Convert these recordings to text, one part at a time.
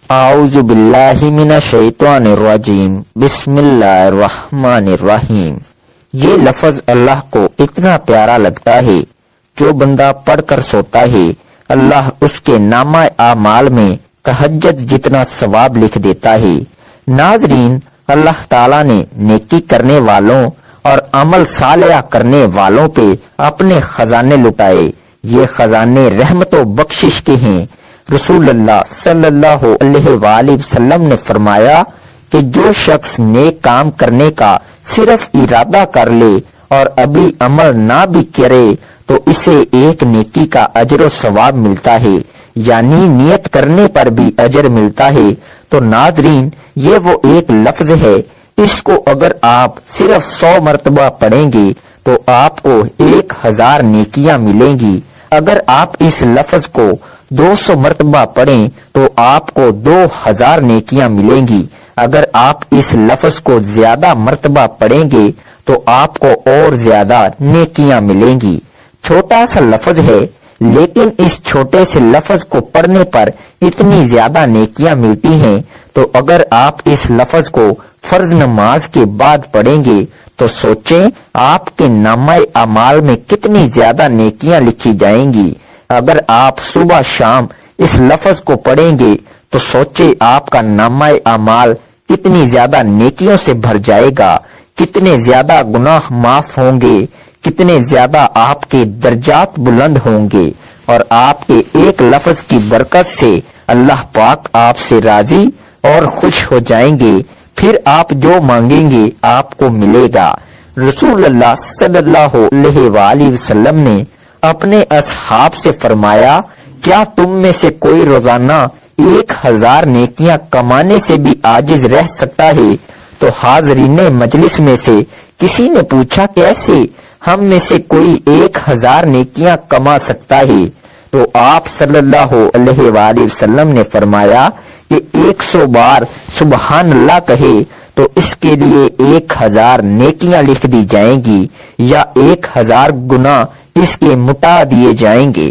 اعوذ باللہ من الشیطان الرجیم، بسم اللہ الرحمن الرحیم۔ یہ لفظ اللہ کو اتنا پیارا لگتا ہے، جو بندہ پڑھ کر سوتا ہے اللہ اس کے نامہ اعمال میں تہجد جتنا ثواب لکھ دیتا ہے۔ ناظرین، اللہ تعالیٰ نے نیکی کرنے والوں اور عمل صالح کرنے والوں پہ اپنے خزانے لٹائے۔ یہ خزانے رحمت و بخشش کے ہیں۔ رسول اللہ صلی اللہ علیہ وآلہ وسلم نے فرمایا کہ جو شخص نیک کام کرنے کا صرف ارادہ کر لے اور ابھی عمل نہ بھی کرے تو اسے ایک نیکی کا اجر و ثواب ملتا ہے، یعنی نیت کرنے پر بھی اجر ملتا ہے۔ تو ناظرین، یہ وہ ایک لفظ ہے، اس کو اگر آپ صرف 100 مرتبہ پڑھیں گے تو آپ کو 1000 نیکیاں ملیں گی۔ اگر آپ اس لفظ کو 200 مرتبہ پڑھیں تو آپ کو 2000 نیکیاں ملیں گی۔ اگر آپ اس لفظ کو زیادہ مرتبہ پڑھیں گے تو آپ کو اور زیادہ نیکیاں ملیں گی۔ چھوٹا سا لفظ ہے، لیکن اس چھوٹے سے لفظ کو پڑھنے پر اتنی زیادہ نیکیاں ملتی ہیں۔ تو اگر آپ اس لفظ کو فرض نماز کے بعد پڑھیں گے تو سوچیں آپ کے نامہ اعمال میں کتنی زیادہ نیکیاں لکھی جائیں گی۔ اگر آپ صبح شام اس لفظ کو پڑھیں گے تو سوچیں آپ کا نامہ اعمال کتنی زیادہ نیکیوں سے بھر جائے گا، کتنے زیادہ گناہ معاف ہوں گے، کتنے زیادہ آپ کے درجات بلند ہوں گے، اور آپ کے ایک لفظ کی برکت سے اللہ پاک آپ سے راضی اور خوش ہو جائیں گے۔ پھر آپ جو مانگیں گے آپ کو ملے گا۔ رسول اللہ صلی اللہ علیہ وآلہ وسلم نے اپنے اصحاب سے فرمایا، کیا تم میں سے کوئی روزانہ 1000 نیکیاں کمانے سے بھی عاجز رہ سکتا ہے؟ تو حاضرین مجلس میں سے کسی نے پوچھا، کیسے؟ ہم میں سے کوئی 1000 نیکیاں کما سکتا ہے؟ تو آپ صلی اللہ علیہ وآلہ وسلم نے فرمایا کہ 100 بار سبحان اللہ کہے تو اس کے لیے 1000 نیکیاں لکھ دی جائیں گی، یا 1000 گناہ اس کے مٹا دیے جائیں گے۔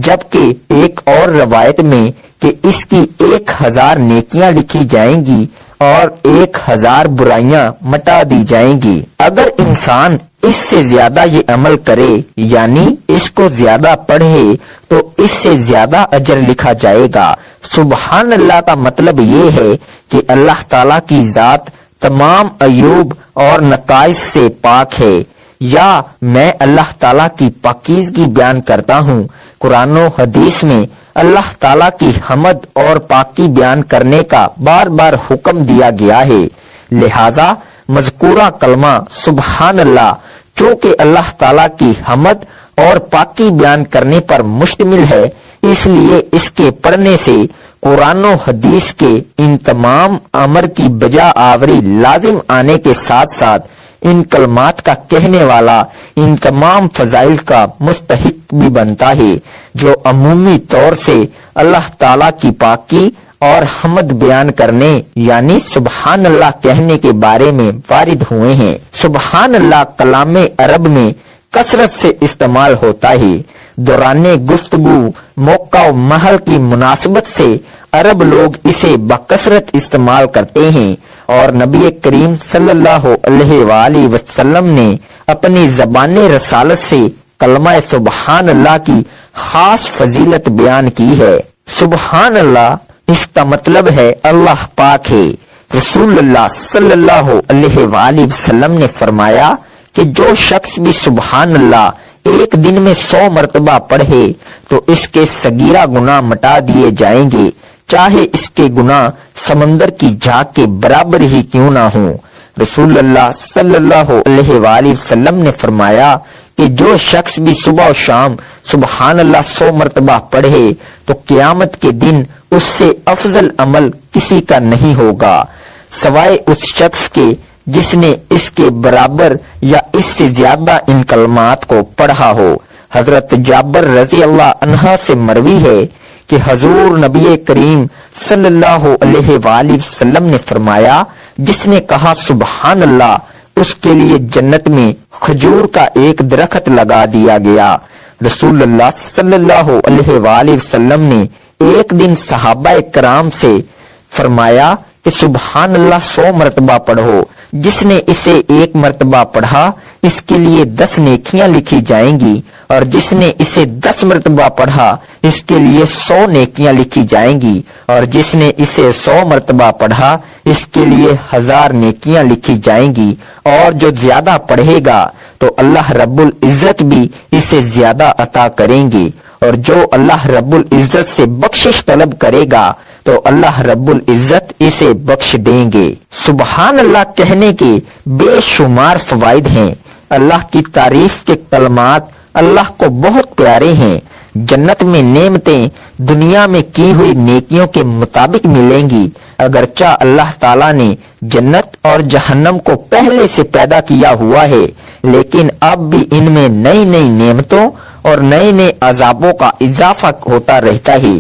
جبکہ ایک اور روایت میں کہ اس کی 1000 نیکیاں لکھی جائیں گی اور 1000 برائیاں مٹا دی جائیں گی۔ اگر انسان اس سے زیادہ یہ عمل کرے، یعنی اس کو زیادہ پڑھے، تو اس سے زیادہ اجر لکھا جائے گا۔ سبحان اللہ کا مطلب یہ ہے کہ اللہ تعالیٰ کی ذات تمام عیوب اور نقائص سے پاک ہے، یا میں اللہ تعالیٰ کی پاکیزگی بیان کرتا ہوں۔ قرآن و حدیث میں اللہ تعالیٰ کی حمد اور پاکی بیان کرنے کا بار بار حکم دیا گیا ہے، لہذا مذکورہ کلمہ سبحان اللہ چونکہ اللہ تعالیٰ کی حمد اور پاکی بیان کرنے پر مشتمل ہے، اس لیے اس کے پڑھنے سے قرآن و حدیث کے ان تمام امر کی بجا آوری لازم آنے کے ساتھ ساتھ ان کلمات کا کہنے والا ان تمام فضائل کا مستحق بھی بنتا ہے، جو عمومی طور سے اللہ تعالیٰ کی پاکی اور حمد بیان کرنے یعنی سبحان اللہ کہنے کے بارے میں وارد ہوئے ہیں۔ سبحان اللہ کلام عرب میں کثرت سے استعمال ہوتا ہے۔ دوران گفتگو، موقع و محل کی مناسبت سے عرب لوگ اسے بکثرت استعمال کرتے ہیں، اور نبی کریم صلی اللہ علیہ وآلہ وسلم نے اپنی زبان رسالت سے کلمہ سبحان اللہ کی خاص فضیلت بیان کی ہے۔ سبحان اللہ، اس کا مطلب ہے اللہ پاک ہے۔ رسول اللہ صلی اللہ علیہ وآلہ وسلم نے فرمایا کہ جو شخص بھی سبحان اللہ ایک دن میں 100 مرتبہ پڑھے تو اس کے صغیرہ گناہ مٹا دیے جائیں گے، چاہے اس کے گناہ سمندر کی جھاگ کے برابر ہی کیوں نہ ہوں۔ رسول اللہ صلی اللہ علیہ وآلہ وسلم نے فرمایا کہ جو شخص بھی صبح و شام سبحان اللہ 100 مرتبہ پڑھے تو قیامت کے دن اس سے افضل عمل کسی کا نہیں ہوگا، سوائے اس شخص کے جس نے اس کے برابر یا اس سے زیادہ ان کلمات کو پڑھا ہو۔ حضرت جابر رضی اللہ عنہ سے مروی ہے کہ حضور نبی کریم صلی اللہ علیہ وآلہ وسلم نے فرمایا، جس نے کہا سبحان اللہ اس کے لیے جنت میں کھجور کا ایک درخت لگا دیا گیا۔ رسول اللہ صلی اللہ علیہ وآلہ وسلم نے ایک دن صحابہ کرام سے فرمایا کہ سبحان اللہ 100 مرتبہ پڑھو، جس نے اسے 1 مرتبہ پڑھا اس کے لیے 10 نیکیاں لکھی جائیں گی، اور جس نے اسے 10 مرتبہ پڑھا اس کے لیے 100 نیکیاں لکھی جائیں گی، اور جس نے اسے 100 مرتبہ پڑھا اس کے لیے 1000 نیکیاں لکھی جائیں گی، اور جو زیادہ پڑھے گا تو اللہ رب العزت بھی اسے زیادہ عطا کریں گے، اور جو اللہ رب العزت سے بخشش طلب کرے گا تو اللہ رب العزت اسے بخش دیں گے۔ سبحان اللہ کہنے کے بے شمار فوائد ہیں۔ اللہ کی تعریف کے کلمات اللہ کو بہت پیارے ہیں۔ جنت میں نعمتیں دنیا میں کی ہوئی نیکیوں کے مطابق ملیں گی، اگرچہ اللہ تعالیٰ نے جنت اور جہنم کو پہلے سے پیدا کیا ہوا ہے، لیکن اب بھی ان میں نئی نئی نعمتوں اور نئے نئے عذابوں کا اضافہ ہوتا رہتا ہے۔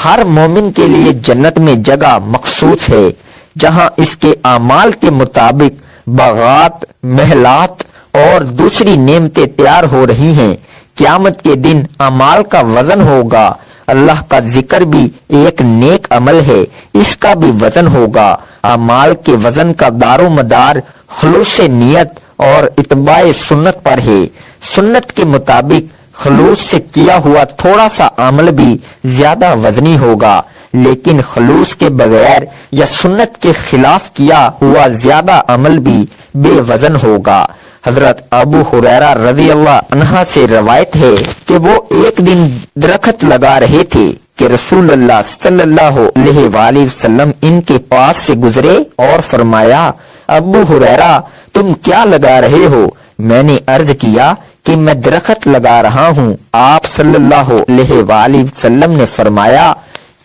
ہر مومن کے لیے جنت میں جگہ مخصوص ہے، جہاں اس کے اعمال کے مطابق باغات، محلات اور دوسری نعمتیں تیار ہو رہی ہیں۔ قیامت کے دن اعمال کا وزن ہوگا۔ اللہ کا ذکر بھی ایک نیک عمل ہے، اس کا بھی وزن ہوگا۔ اعمال کے وزن کا دار و مدار خلوص نیت اور اتباع سنت پر ہے۔ سنت کے مطابق خلوص سے کیا ہوا تھوڑا سا عمل بھی زیادہ وزنی ہوگا، لیکن خلوص کے بغیر یا سنت کے خلاف کیا ہوا زیادہ عمل بھی بے وزن ہوگا۔ حضرت ابو ہریرہ رضی اللہ عنہ سے روایت ہے کہ وہ ایک دن درخت لگا رہے تھے کہ رسول اللہ صلی اللہ علیہ وآلہ وسلم ان کے پاس سے گزرے اور فرمایا، ابو ہریرہ تم کیا لگا رہے ہو؟ میں نے عرض کیا کہ میں درخت لگا رہا ہوں۔ آپ صلی اللہ علیہ وآلہ وسلم نے فرمایا،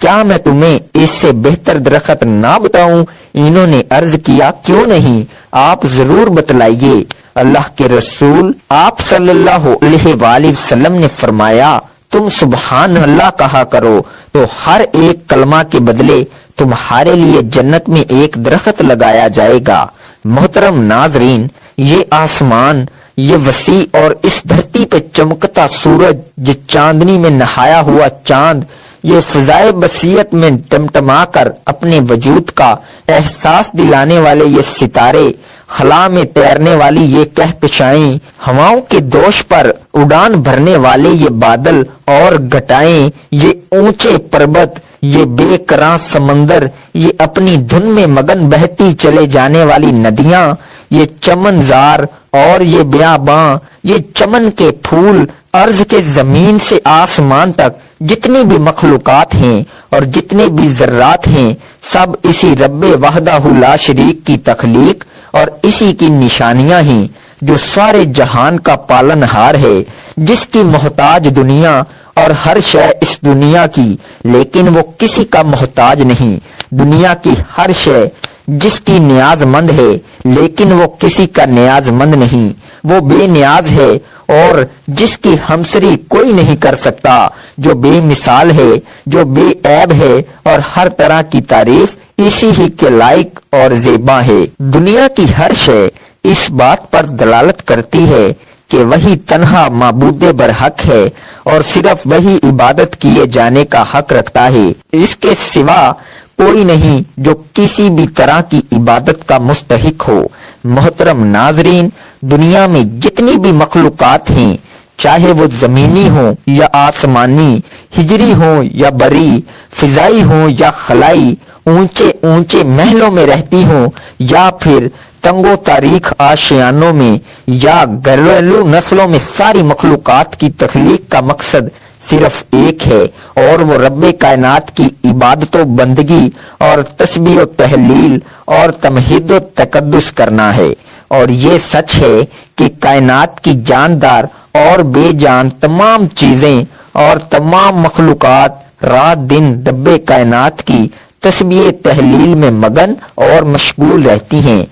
کیا میں تمہیں اس سے بہتر درخت نہ بتاؤں؟ انہوں نے عرض کیا، کیوں نہیں، آپ ضرور بتلائیے۔ اللہ کے رسول آپ صلی اللہ علیہ وآلہ وسلم نے فرمایا، تم سبحان اللہ کہا کرو تو ہر ایک کلمہ کے بدلے تمہارے لیے جنت میں ایک درخت لگایا جائے گا۔ محترم ناظرین، یہ آسمان، یہ وسیع اور اس دھرتی پہ چمکتا سورج، یہ چاندنی میں نہایا ہوا چاند، یہ فضائے بصیرت میں ٹمٹما کر اپنے وجود کا احساس دلانے والے یہ ستارے، خلا میں تیرنے والی یہ کہکشائیں، ہواؤں کے دوش پر اڑان بھرنے والے یہ بادل اور گھٹائیں، یہ اونچے پربت، یہ بے کراں سمندر، یہ اپنی دھن میں مگن بہتی چلے جانے والی ندیاں، یہ چمن زار اور یہ بیاباں، یہ چمن کے پھول، ارض کے زمین سے آسمان تک جتنی بھی مخلوقات ہیں اور جتنے بھی ذرات ہیں، سب اسی رب وحدہ لا شریک کی تخلیق اور اسی کی نشانیاں ہیں، جو سارے جہان کا پالن ہار ہے، جس کی محتاج دنیا اور ہر شے اس دنیا کی، لیکن وہ کسی کا محتاج نہیں۔ دنیا کی ہر شے جس کی نیاز مند ہے، لیکن وہ کسی کا نیاز مند نہیں، وہ بے نیاز ہے اور جس کی ہمسری کوئی نہیں کر سکتا، جو بے مثال ہے، جو بے عیب ہے اور ہر طرح کی تعریف اسی ہی کے لائق اور زیبا ہے۔ دنیا کی ہر شے اس بات پر دلالت کرتی ہے کہ وہی تنہا معبود برحق ہے اور صرف وہی عبادت کیے جانے کا حق رکھتا ہے، اس کے سوا کوئی نہیں جو کسی بھی طرح کی عبادت کا مستحق ہو۔ محترم ناظرین، دنیا میں جتنی بھی مخلوقات ہیں، چاہے وہ زمینی ہوں یا آسمانی، ہجری ہوں یا بری، فضائی ہوں یا خلائی، اونچے اونچے محلوں میں رہتی ہوں یا پھر تنگ و تاریخ آشیانوں میں یا گھریلو نسلوں میں، ساری مخلوقات کی تخلیق کا مقصد صرف ایک ہے، اور وہ رب کائنات کی عبادت و بندگی اور تسبیح و تحلیل اور تمہید و تقدس کرنا ہے۔ اور یہ سچ ہے کہ کائنات کی جاندار اور بے جان تمام چیزیں اور تمام مخلوقات رات دن رب کائنات کی تسبیح تحلیل میں مگن اور مشغول رہتی ہیں۔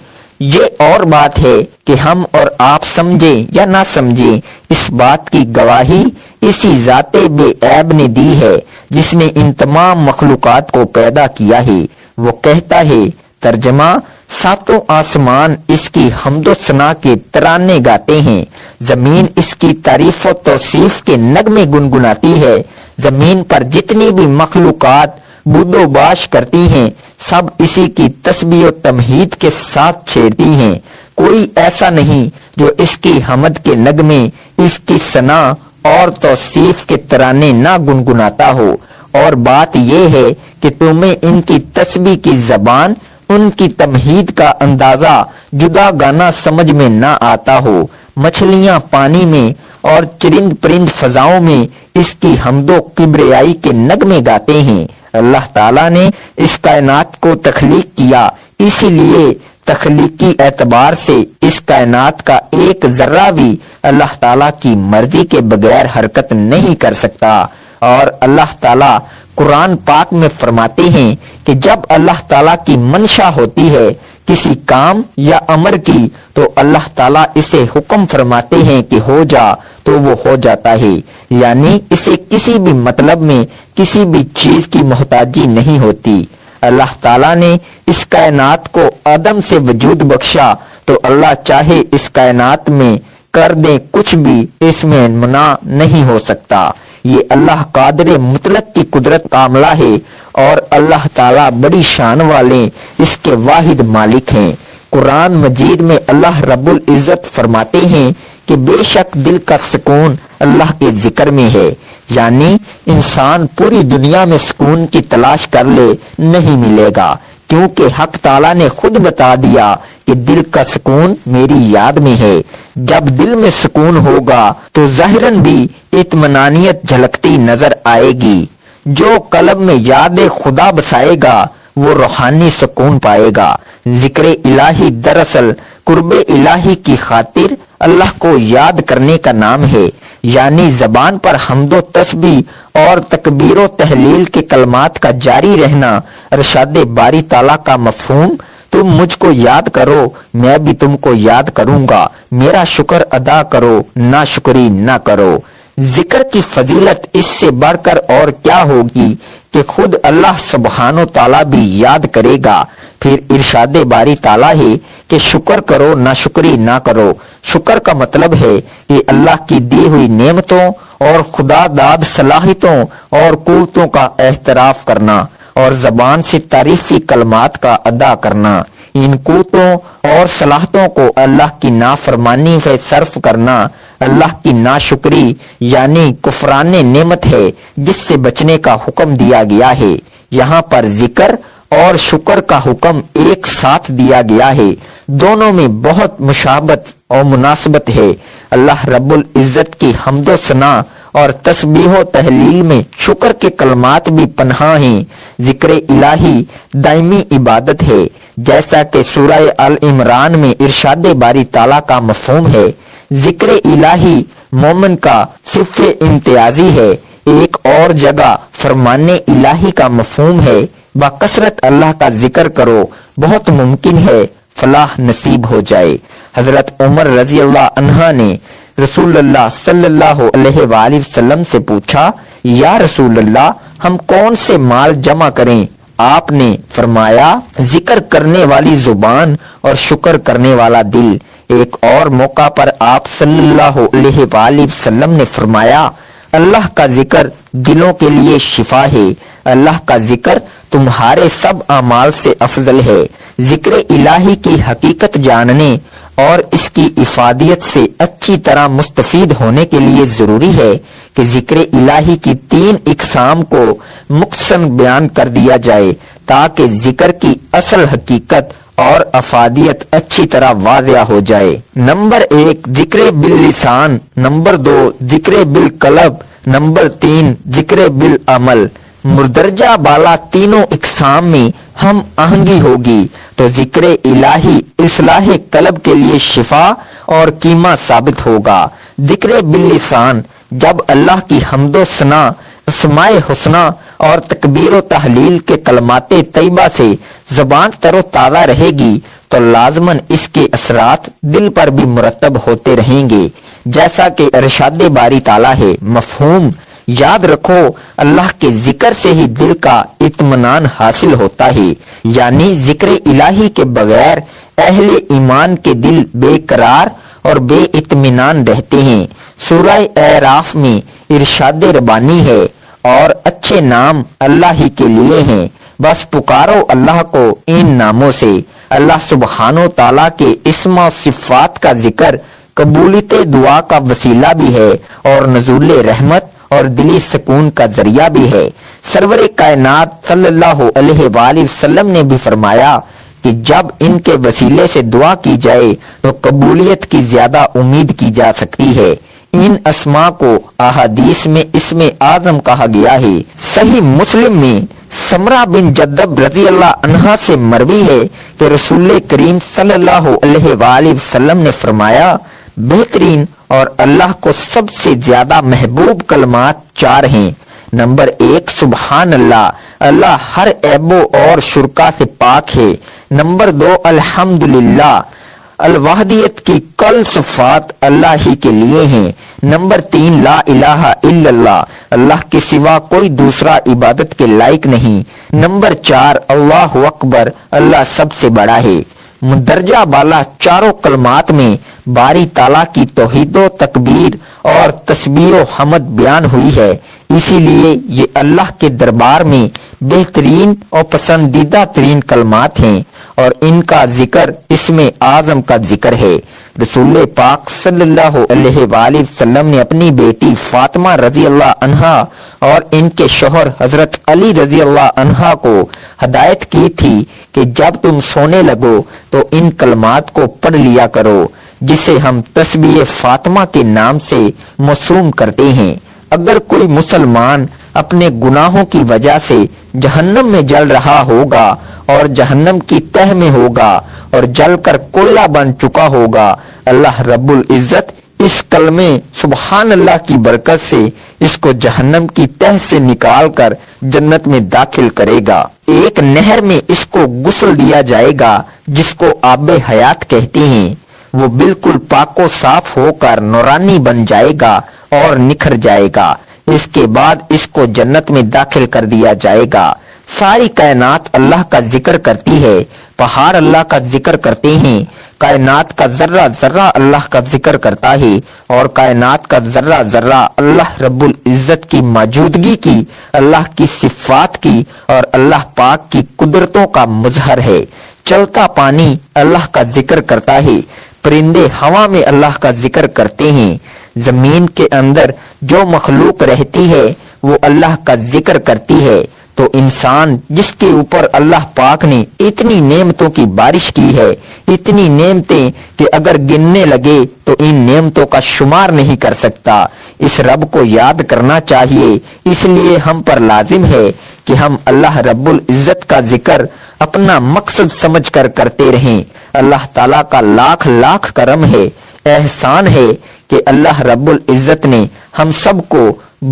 یہ اور بات ہے کہ ہم اور آپ سمجھیں یا نہ سمجھیں، اس بات کی گواہی اسی ذات بے عیب نے دی ہے جس نے ان تمام مخلوقات کو پیدا کیا ہے۔ وہ کہتا ہے، ترجمہ، ساتوں آسمان اس کی حمد و ثنا کے ترانے گاتے ہیں، زمین اس کی تعریف و توصیف کے نغمے گنگناتی ہے۔ زمین پر جتنی بھی مخلوقات بودو باش کرتی ہیں، سب اسی کی تسبیح و تمہید کے ساتھ چھیڑتی ہیں۔ کوئی ایسا نہیں جو اس کی حمد کے نغمے، اس کی ثنا اور توصیف کے ترانے نہ گنگناتا ہو۔ اور بات یہ ہے کہ تمہیں ان کی تسبیح کی زبان، ان کی تمہید کا اندازہ جدا گانا سمجھ میں نہ آتا ہو۔ مچھلیاں پانی میں اور چرند پرند فضاؤں میں اس کی حمد و کبریائی کے نغمے گاتے ہیں۔ اللہ تعالیٰ نے اس کائنات کو تخلیق کیا، اسی لیے تخلیقی اعتبار سے اس کائنات کا ایک ذرہ بھی اللہ تعالیٰ کی مرضی کے بغیر حرکت نہیں کر سکتا۔ اور اللہ تعالیٰ قرآن پاک میں فرماتے ہیں کہ جب اللہ تعالیٰ کی منشا ہوتی ہے کسی کام یا امر کی، تو اللہ تعالیٰ اسے حکم فرماتے ہیں کہ ہو جا، تو وہ ہو جاتا ہے۔ یعنی اسے کسی بھی مطلب میں کسی بھی چیز کی محتاجی نہیں ہوتی۔ اللہ تعالیٰ نے اس کائنات کو عدم سے وجود بخشا، تو اللہ چاہے اس کائنات میں کر دے کچھ بھی، اس میں منع نہیں ہو سکتا۔ یہ اللہ قادر مطلق کی قدرت کاملہ ہے، اور اللہ تعالیٰ بڑی شان والے اس کے واحد مالک ہیں۔ قرآن مجید میں اللہ رب العزت فرماتے ہیں کہ بے شک دل کا سکون اللہ کے ذکر میں ہے، یعنی انسان پوری دنیا میں سکون کی تلاش کر لے نہیں ملے گا، کیونکہ حق تعالیٰ نے خود بتا دیا کہ دل کا سکون میری یاد میں ہے۔ جب دل میں سکون ہوگا تو ظاہراً بھی اطمینانیت جھلکتی نظر آئے گی۔ جو قلب میں یاد خدا بسائے گا وہ روحانی سکون پائے گا۔ ذکر الہی دراصل قرب الہی کی خاطر اللہ کو یاد کرنے کا نام ہے، یعنی زبان پر حمد و تسبیح اور تکبیر و تحلیل کے کلمات کا جاری رہنا۔ ارشاد باری تعالیٰ کا مفہوم، تم مجھ کو یاد کرو میں بھی تم کو یاد کروں گا، میرا شکر ادا کرو ناشکری نہ کرو۔ ذکر کی فضیلت اس سے بڑھ کر اور کیا ہوگی کہ خود اللہ سبحانہ و تعالیٰ بھی یاد کرے گا۔ پھر ارشاد باری تعالیٰ ہے کہ شکر کرو ناشکری نہ کرو۔ شکر کا مطلب ہے کہ اللہ کی دی ہوئی نعمتوں اور خدا داد صلاحیتوں اور قوتوں کا اعتراف کرنا، اور زبان سے تعریفی کلمات کا ادا کرنا۔ ان قوتوں اور صلاحیتوں کو اللہ کی نافرمانی سے صرف کرنا اللہ کی ناشکری یعنی کفران نعمت ہے، جس سے بچنے کا حکم دیا گیا ہے۔ یہاں پر ذکر اور شکر کا حکم ایک ساتھ دیا گیا ہے، دونوں میں بہت مشابہت اور مناسبت ہے۔ اللہ رب العزت کی حمد و ثنا اور تسبیح و تحلیل میں شکر کے کلمات بھی پنہاں ہیں۔ ذکر الہی دائمی عبادت ہے، جیسا کہ سورہ آل عمران میں ارشاد باری تعالیٰ کا مفہوم ہے۔ ذکر الہی مومن کا صف امتیازی ہے۔ ایک اور جگہ فرمان الہی کا مفہوم ہے، بکثرت اللہ کا ذکر کرو، بہت ممکن ہے فلاح نصیب ہو جائے۔ حضرت عمر رضی اللہ عنہ نے رسول اللہ صلی اللہ علیہ وآلہ وسلم سے پوچھا، یا رسول اللہ ہم کون سے مال جمع کریں؟ آپ نے فرمایا، ذکر کرنے والی زبان اور شکر کرنے والا دل۔ ایک اور موقع پر آپ صلی اللہ علیہ وآلہ وسلم نے فرمایا، اللہ کا ذکر دلوں کے لیے شفا ہے، اللہ کا ذکر تمہارے سب اعمال سے افضل ہے۔ ذکر الہی کی حقیقت جاننے اور اس کی افادیت سے اچھی طرح مستفید ہونے کے لیے ضروری ہے کہ ذکر الہی کی 3 اقسام کو مختصر بیان کر دیا جائے، تاکہ ذکر کی اصل حقیقت اور افادیت اچھی طرح واضح ہو جائے۔ نمبر 1 ذکر باللسان، نمبر 2 ذکر بالقلب، نمبر 3 ذکر بالعمل۔ مردرجہ بالا تینوں اقسام میں ہم آہنگی ہوگی تو ذکر الہی اصلاح قلب کے لیے شفا اور کیما ثابت ہوگا۔ ذکر باللسان، جب اللہ کی حمد و ثنا، اسماء حسنہ اور تکبیر و تحلیل کے کلمات طیبہ سے زبان تر و تازہ رہے گی تو لازماً اس کے اثرات دل پر بھی مرتب ہوتے رہیں گے، جیسا کہ ارشاد باری تعالیٰ ہے۔ مفہوم یاد رکھو، اللہ کے ذکر سے ہی دل کا اطمینان حاصل ہوتا ہے، یعنی ذکر الہی کے بغیر اہل ایمان کے دل بے قرار اور بے اطمینان رہتے ہیں۔ سورہ اعراف میں ارشاد ربانی ہے، اور اچھے نام اللہ ہی کے لیے ہیں، بس پکارو اللہ کو ان ناموں سے۔ اللہ سبحانہ و تعالیٰ کے اسم و صفات کا ذکر قبولیت دعا کا وسیلہ بھی ہے اور نزول رحمت اور دلی سکون کا ذریعہ بھی ہے۔ سرور کائنات صلی اللہ علیہ وآلہ وسلم نے بھی فرمایا کہ جب ان کے وسیلے سے دعا کی جائے تو قبولیت کی زیادہ امید کی جا سکتی ہے۔ ان اسماء کو احادیث میں اسم اعظم کہا گیا ہے۔ صحیح مسلم میں سمرہ بن جدب رضی اللہ عنہا سے مروی ہے کہ رسول کریم صلی اللہ علیہ وآلہ وسلم نے فرمایا، بہترین اور اللہ کو سب سے زیادہ محبوب کلمات 4 ہیں۔ نمبر 1 سبحان اللہ، اللہ ہر عیب اور شرکا سے پاک ہے۔ نمبر 2 الحمدللہ، الوحدیت کی کل صفات اللہ ہی کے لیے ہیں۔ نمبر 3 لا الہ الا اللہ، اللہ کے سوا کوئی دوسرا عبادت کے لائق نہیں۔ نمبر 4 اللہ اکبر، اللہ سب سے بڑا ہے۔ مندرجہ بالا چاروں کلمات میں باری تعالیٰ کی توحید و تکبیر اور تسبیح و حمد بیان ہوئی ہے، اسی لیے یہ اللہ کے دربار میں بہترین اور پسندیدہ ترین کلمات ہیں اور ان کا ذکر اسم اعظم کا ذکر ہے۔ رسول پاک صلی اللہ علیہ وآلہ وسلم نے اپنی بیٹی فاطمہ رضی اللہ عنہا اور ان کے شوہر حضرت علی رضی اللہ عنہا کو ہدایت کی تھی کہ جب تم سونے لگو تو ان کلمات کو پڑھ لیا کرو، جسے ہم تسبیح فاطمہ کے نام سے موسوم کرتے ہیں۔ اگر کوئی مسلمان اپنے گناہوں کی وجہ سے جہنم میں جل رہا ہوگا اور جہنم کی تہ میں ہوگا اور جل کر کوئلہ بن چکا ہوگا، اللہ رب العزت اس کلمے سبحان اللہ کی برکت سے اس کو جہنم کی تہ سے نکال کر جنت میں داخل کرے گا۔ ایک نہر میں اس کو غسل دیا جائے گا جس کو آب حیات کہتے ہیں، وہ بالکل پاک و صاف ہو کر نورانی بن جائے گا اور نکھر جائے گا۔ اس کے بعد اس کو جنت میں داخل کر دیا جائے گا۔ ساری کائنات اللہ کا ذکر کرتی ہے، پہاڑ اللہ کا ذکر کرتے ہیں، کائنات کا ذرہ ذرہ اللہ کا ذکر کرتا ہے اور کائنات کا ذرہ ذرہ اللہ رب العزت کی موجودگی کی، اللہ کی صفات کی اور اللہ پاک کی قدرتوں کا مظہر ہے۔ چلتا پانی اللہ کا ذکر کرتا ہے، پرندے ہوا میں اللہ کا ذکر کرتے ہیں، زمین کے اندر جو مخلوق رہتی ہے وہ اللہ کا ذکر کرتی ہے۔ تو انسان جس کے اوپر اللہ پاک نے اتنی نعمتوں کی بارش کی ہے، اتنی نعمتیں کہ اگر گننے لگے تو ان نعمتوں کا شمار نہیں کر سکتا، اس رب کو یاد کرنا چاہیے۔ اس لیے ہم پر لازم ہے کہ ہم اللہ رب العزت کا ذکر اپنا مقصد سمجھ کر کرتے رہیں۔ اللہ تعالیٰ کا لاکھ لاکھ کرم ہے، احسان ہے کہ اللہ رب العزت نے ہم سب کو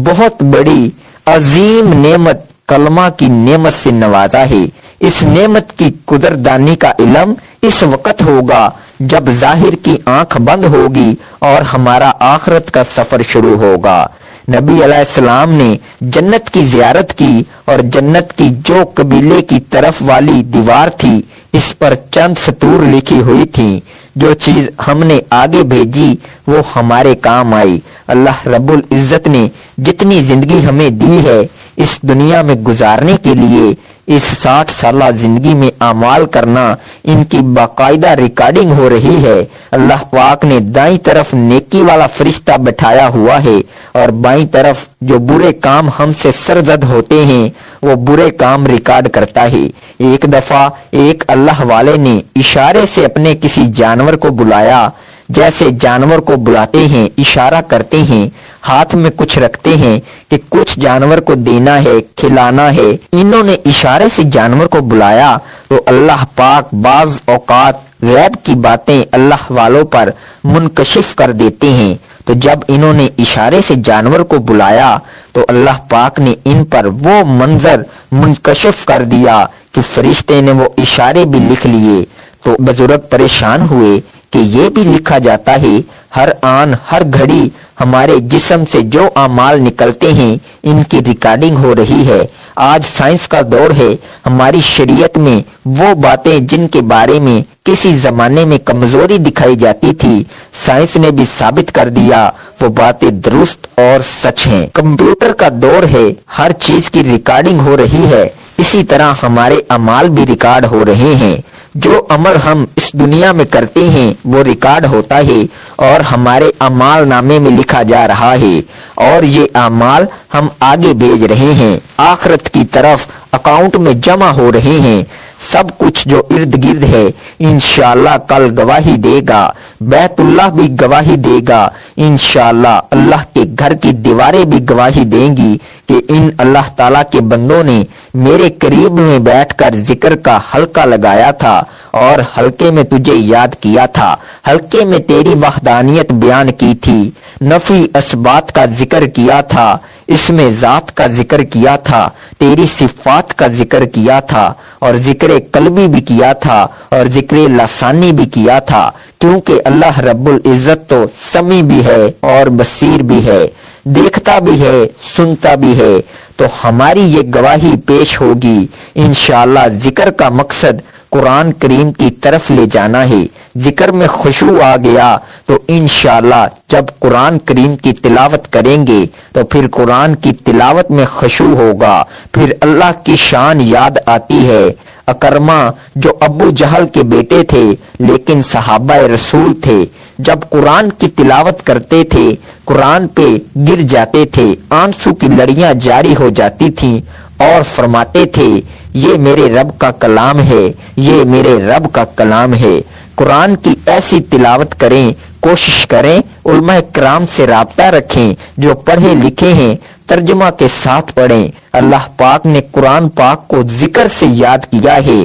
بہت بڑی عظیم نعمت کلمہ کی نعمت سے نوازا ہے۔ اس نعمت کی قدردانی کا علم اس وقت ہوگا جب ظاہر کی آنکھ بند ہوگی اور ہمارا آخرت کا سفر شروع ہوگا۔ نبی علیہ السلام نے جنت کی زیارت کی اور جنت کی جو قبیلے کی طرف والی دیوار تھی اس پر چند سطور لکھی ہوئی تھی، جو چیز ہم نے آگے بھیجی وہ ہمارے کام آئی۔ اللہ رب العزت نے جتنی زندگی ہمیں دی ہے اس دنیا میں گزارنے کے لیے، اس 60 سالہ زندگی میں اعمال کرنا، ان کی باقاعدہ ریکارڈنگ ہو رہی ہے۔ اللہ پاک نے دائیں طرف نیکی والا فرشتہ بٹھایا ہوا ہے اور بائیں طرف جو برے کام ہم سے سرزد ہوتے ہیں وہ برے کام ریکارڈ کرتا ہے۔ ایک دفعہ ایک اللہ والے نے اشارے سے اپنے کسی جانور کو بلایا، جیسے جانور کو بلاتے ہیں، اشارہ کرتے ہیں، ہاتھ میں کچھ رکھتے ہیں کہ کچھ جانور کو دینا ہے، کھلانا ہے۔ انہوں نے اشارے سے جانور کو بلایا تو اللہ پاک بعض اوقات غیب کی باتیں اللہ والوں پر منکشف کر دیتے ہیں۔ تو جب انہوں نے اشارے سے جانور کو بلایا تو اللہ پاک نے ان پر وہ منظر منکشف کر دیا کہ فرشتے نے وہ اشارے بھی لکھ لیے۔ تو بزرگ پریشان ہوئے کہ یہ بھی لکھا جاتا ہے، ہر آن ہر گھڑی ہمارے جسم سے جو اعمال نکلتے ہیں ان کی ریکارڈنگ ہو رہی ہے۔ آج سائنس کا دور ہے، ہماری شریعت میں وہ باتیں جن کے بارے میں کسی زمانے میں کمزوری دکھائی جاتی تھی، سائنس نے بھی ثابت کر دیا وہ باتیں درست اور سچ ہیں۔ کمپیوٹر کا دور ہے، ہر چیز کی ریکارڈنگ ہو رہی ہے، اسی طرح ہمارے اعمال بھی ریکارڈ ہو رہے ہیں۔ جو عمل ہم اس دنیا میں کرتے ہیں وہ ریکارڈ ہوتا ہے اور ہمارے اعمال نامے میں لکھا جا رہا ہے، اور یہ اعمال ہم آگے بھیج رہے ہیں، آخرت کی طرف اکاؤنٹ میں جمع ہو رہے ہیں۔ سب کچھ جو ارد گرد ہے انشاءاللہ کل گواہی دے گا، بیت اللہ بھی گواہی دے گا، انشاءاللہ اللہ کے گھر کی دیواریں بھی گواہی دیں گی کہ ان اللہ تعالیٰ کے بندوں نے میرے قریب میں بیٹھ کر ذکر کا حلقہ لگایا تھا اور حلقے میں تجھے یاد کیا تھا، حلقے میں تیری وحدانیت بیان کی تھی، نفی اثبات کا ذکر کیا تھا، اس میں ذات کا ذکر کیا تھا، تیری صفات کا ذکر کیا تھا، اور ذکر قلبی بھی کیا تھا اور ذکر لسانی بھی کیا تھا، کیونکہ اللہ رب العزت تو سمیع بھی ہے اور بصیر بھی ہے، دیکھتا بھی ہے، سنتا بھی ہے۔ تو ہماری یہ گواہی پیش ہوگی انشاءاللہ۔ ذکر کا مقصد قرآن کریم کی طرف لے جانا ہے۔ ذکر میں خشوع آ گیا تو انشاءاللہ جب قرآن کریم کی تلاوت کریں گے تو پھر قرآن کی تلاوت میں خشوع ہوگا، پھر اللہ کی شان یاد آتی ہے۔ اکرما جو ابو جہل کے بیٹے تھے لیکن صحابہ رسول تھے، جب قرآن کی تلاوت کرتے تھے قرآن پہ گر جاتے تھے، آنسو کی لڑیاں جاری ہو جاتی تھیں اور فرماتے تھے یہ میرے رب کا کلام ہے، یہ میرے رب کا کلام ہے۔ قرآن کی ایسی تلاوت کریں، کوشش کریں علماء کرام سے رابطہ رکھیں، جو پڑھے لکھے ہیں ترجمہ کے ساتھ پڑھیں۔ اللہ پاک نے قرآن پاک کو ذکر سے یاد کیا ہے،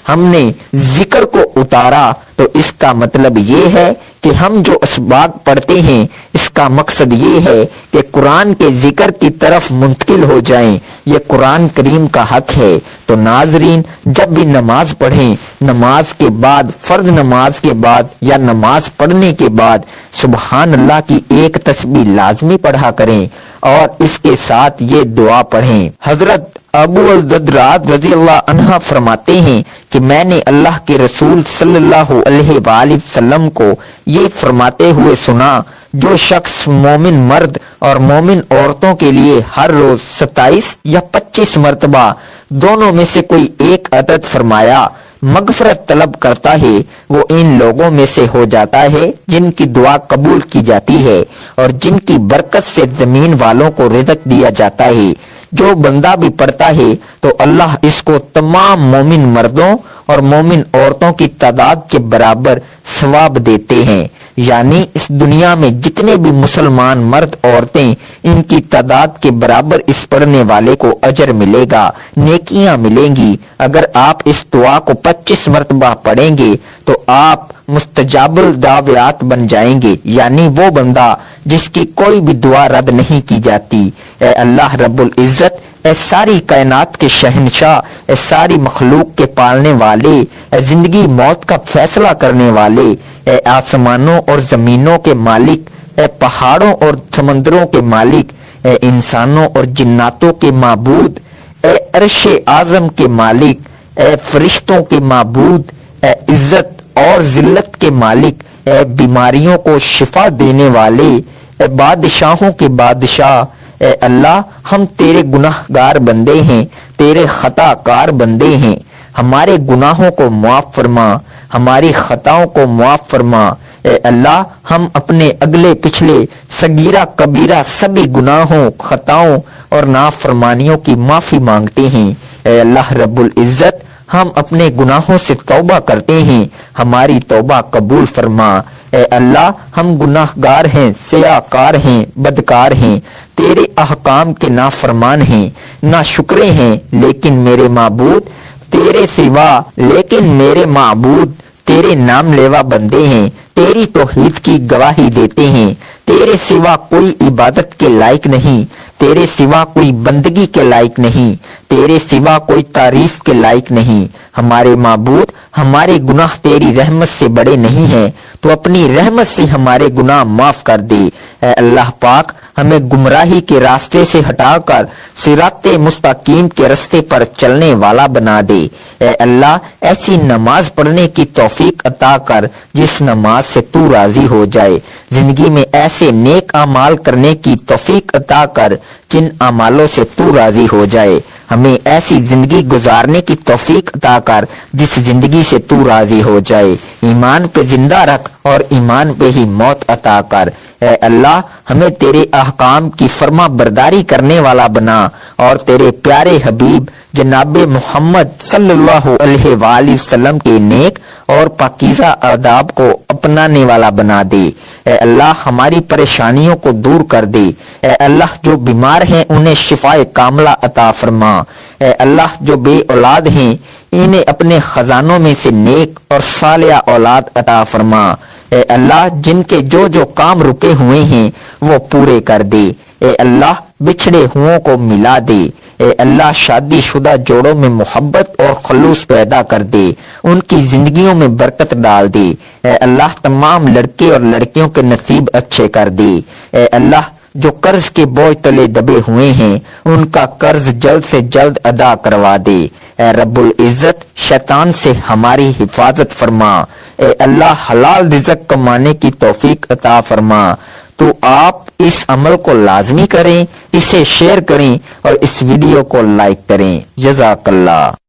ہم نے ذکر کو اتارا تو اس کا مطلب یہ ہے کہ ہم جو اسباق پڑھتے ہیں اس کا مقصد یہ ہے کہ قرآن کے ذکر کی طرف منتقل ہو جائیں، یہ قرآن کریم کا حق ہے۔ تو ناظرین جب بھی نماز پڑھیں، نماز کے بعد، فرض نماز کے بعد یا نماز پڑھنے کے بعد سبحان اللہ کی ایک تسبیح لازمی پڑھا کریں اور اس کے ساتھ یہ دعا پڑھیں۔ حضرت ابو الدرداء رضی اللہ عنہ فرماتے ہیں کہ میں نے اللہ کے رسول صلی اللہ علیہ وآلہ وسلم کو یہ فرماتے ہوئے سنا، جو شخص مومن مرد اور مومن عورتوں کے لیے ہر روز 27 یا 25 مرتبہ دونوں میں سے کوئی ایک عدد فرمایا مغفرت طلب کرتا ہے، وہ ان لوگوں میں سے ہو جاتا ہے جن کی دعا قبول کی جاتی ہے اور جن کی برکت سے زمین والوں کو رزق دیا جاتا ہے۔ جو بندہ بھی پڑھتا ہے تو اللہ اس کو تمام مومن مردوں اور مومن عورتوں کی تعداد کے برابر ثواب دیتے ہیں، یعنی اس دنیا میں جتنے بھی مسلمان مرد عورتیں ان کی تعداد کے برابر اس پڑھنے والے کو اجر ملے گا، نیکیاں ملیں گی۔ اگر آپ اس دعا کو 25 مرتبہ پڑھیں گے تو آپ مستجاب الدعوات بن جائیں گے، یعنی وہ بندہ جس کی کوئی بھی دعا رد نہیں کی جاتی۔ اے اللہ رب العزت، اے ساری کائنات کے شہنشاہ، اے ساری مخلوق کے پالنے والے، اے زندگی موت کا فیصلہ کرنے والے، اے آسمانوں اور زمینوں کے مالک، اے پہاڑوں اور سمندروں کے مالک، اے انسانوں اور جناتوں کے معبود، اے عرش اعظم کے مالک، اے فرشتوں کے معبود، اے عزت اور ذلت کے مالک، اے بیماریوں کو شفا دینے والے، اے بادشاہوں کے بادشاہ، اے اللہ ہم تیرے گناہ گار بندے ہیں، تیرے خطا کار بندے ہیں، ہمارے گناہوں کو معاف فرما، ہماری خطاؤں کو معاف فرما۔ اے اللہ ہم اپنے اگلے پچھلے صغیرہ کبیرہ سبھی گناہوں، خطاؤں اور نافرمانیوں کی معافی مانگتے ہیں۔ اے اللہ رب العزت ہم اپنے گناہوں سے توبہ کرتے ہیں، ہماری توبہ قبول فرما۔ اے اللہ ہم گناہ گار ہیں، سیاہ کار ہیں، بدکار ہیں، تیرے احکام کے نافرمان ہیں، ناشکرے ہیں، لیکن میرے معبود تیرے نام لیوا بندے ہیں، تیری توحید کی گواہی دیتے ہیں، تیرے سوا کوئی عبادت کے لائق نہیں، تیرے سوا کوئی بندگی کے لائق نہیں، تیرے سوا کوئی تعریف کے لائق نہیں۔ ہمارے معبود، ہمارے گناہ تیری رحمت سے بڑے نہیں ہیں، تو اپنی رحمت سے ہمارے گناہ معاف کر دے۔ اے اللہ پاک ہمیں گمراہی کے راستے سے ہٹا کر صراط مستقیم کے راستے پر چلنے والا بنا دے۔ اے اللہ ایسی نماز پڑھنے کی توفیق عطا کر جس نماز سے تو راضی ہو جائے۔ زندگی میں ایسے نیک اعمال کرنے کی توفیق عطا کر جن اعمالوں سے تو راضی ہو جائے۔ ہمیں ایسی زندگی گزارنے کی توفیق عطا کر جس زندگی سے تو راضی ہو جائے۔ ایمان پہ زندہ رکھ اور ایمان پہ ہی موت عطا کر۔ اے اللہ ہمیں تیرے احکام کی فرما برداری کرنے والا بنا اور تیرے پیارے حبیب جناب محمد صلی اللہ علیہ وآلہ وسلم کے نیک اور پاکیزہ آداب کو اپنانے والا بنا دے۔ اے اللہ ہماری پریشانیوں کو دور کر دے۔ اے اللہ جو بیمار ہیں انہیں شفائے کاملہ عطا فرما۔ اے اللہ جو بے اولاد ہیں انہیں اپنے خزانوں میں سے نیک اور صالحہ اولاد عطا فرما۔ اے اللہ جن کے جو کام رکے ہوئے ہیں وہ پورے کر دے۔ اے اللہ بچھڑے ہوں کو ملا دے۔ اے اللہ شادی شدہ جوڑوں میں محبت اور خلوص پیدا کر دے، ان کی زندگیوں میں برکت ڈال دے۔ اے اللہ تمام لڑکے اور لڑکیوں کے نصیب اچھے کر دے۔ اے اللہ جو قرض کے بوجھ تلے دبے ہوئے ہیں ان کا قرض جلد سے جلد ادا کروا دے۔ اے رب العزت شیطان سے ہماری حفاظت فرما۔ اے اللہ حلال رزق کمانے کی توفیق عطا فرما۔ تو آپ اس عمل کو لازمی کریں، اسے شیئر کریں اور اس ویڈیو کو لائک کریں۔ جزاک اللہ۔